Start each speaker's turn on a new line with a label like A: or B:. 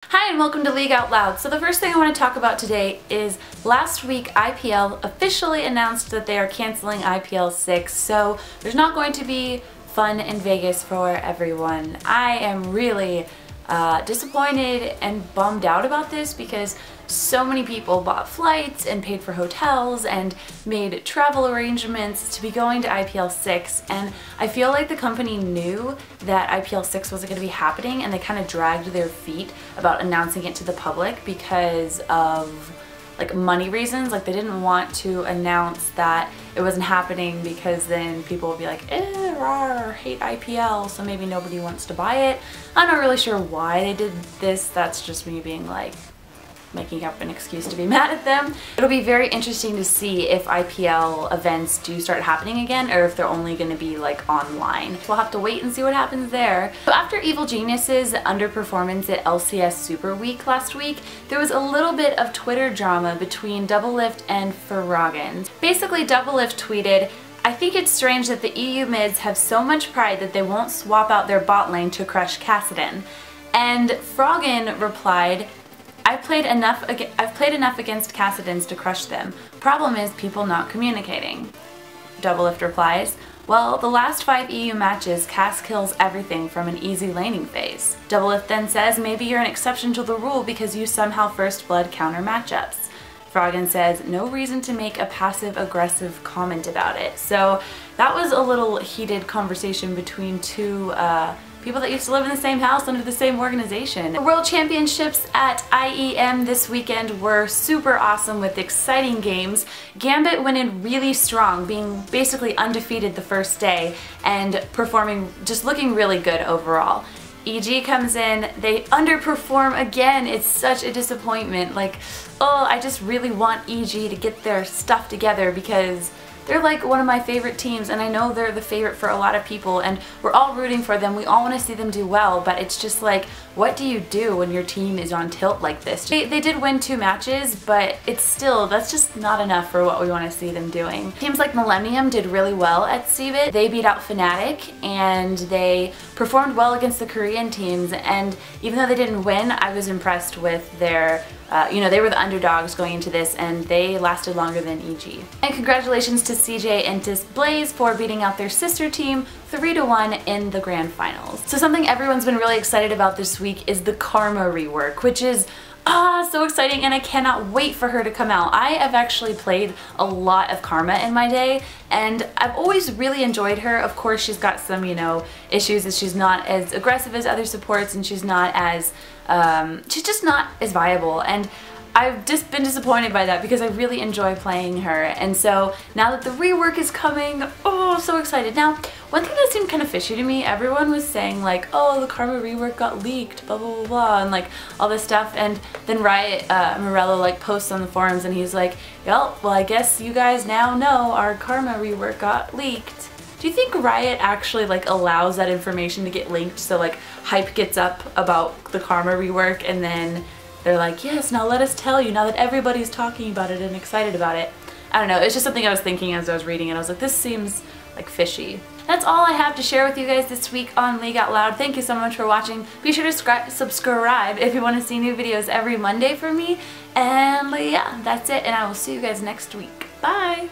A: Hi and welcome to League Out Loud. So the first thing I want to talk about today is last week IPL officially announced that they are canceling IPL 6, so there's not going to be fun in Vegas for everyone. I am really disappointed and bummed out about this because so many people bought flights and paid for hotels and made travel arrangements to be going to IPL 6, and I feel like the company knew that IPL 6 wasn't going to be happening and they kind of dragged their feet about announcing it to the public because of like money reasons. Like they didn't want to announce that it wasn't happening because then people would be like, rawr, hate IPL, so maybe nobody wants to buy it. I'm not really sure why they did this. That's just me being like, making up an excuse to be mad at them. It'll be very interesting to see if IPL events do start happening again or if they're only going to be like online. We'll have to wait and see what happens there. So after Evil Genius's underperformance at LCS Super Week last week, there was a little bit of Twitter drama between Doublelift and Froggen. Basically, Doublelift tweeted, "I think it's strange that the EU mids have so much pride that they won't swap out their bot lane to crush Kassadin." And Froggen replied, I've played enough against Kassadins to crush them. Problem is people not communicating." Doublelift replies, "Well, the last 5 EU matches, Cass kills everything from an easy laning phase." Doublelift then says, "Maybe you're an exception to the rule because you somehow first blood counter matchups." Froggen says, "No reason to make a passive-aggressive comment about it." So that was a little heated conversation between two people that used to live in the same house under the same organization. The World Championships at IEM this weekend were super awesome with exciting games. Gambit went in really strong, being basically undefeated the first day and performing, just looking really good overall. EG comes in, they underperform again. It's such a disappointment. Like, oh, I just really want EG to get their stuff together because they're like one of my favorite teams, and I know they're the favorite for a lot of people, and we're all rooting for them. We all want to see them do well, but it's just like, what do you do when your team is on tilt like this? They did win 2 matches, but it's still, that's just not enough for what we want to see them doing. Teams like Millennium did really well at CBIT. They beat out Fnatic, and they performed well against the Korean teams, and even though they didn't win, I was impressed with their they were the underdogs going into this, and they lasted longer than EG. And congratulations to CJ and to Blaze for beating out their sister team 3-1 in the grand finals. So something everyone's been really excited about this week is the Karma rework, which is so exciting, and I cannot wait for her to come out. I have actually played a lot of Karma in my day, and I've always really enjoyed her. Of course, she's got some, issues as she's not as aggressive as other supports, and she's not as, she's just not as viable. And I've just been disappointed by that because I really enjoy playing her, and so now that the rework is coming, oh, I'm so excited. Now, one thing that seemed kind of fishy to me, everyone was saying like, oh, the Karma rework got leaked, blah blah blah blah, and like all this stuff, and then Riot Morello like posts on the forums and he's like, well, I guess you guys now know our Karma rework got leaked. Do you think Riot actually like allows that information to get leaked so like hype gets up about the Karma rework and then they're like, yes, now let us tell you, now that everybody's talking about it and excited about it? I don't know, it's just something I was thinking as I was reading it. I was like, this seems like fishy. That's all I have to share with you guys this week on League Out Loud. Thank you so much for watching. Be sure to subscribe if you want to see new videos every Monday from me. And yeah, that's it, and I will see you guys next week. Bye!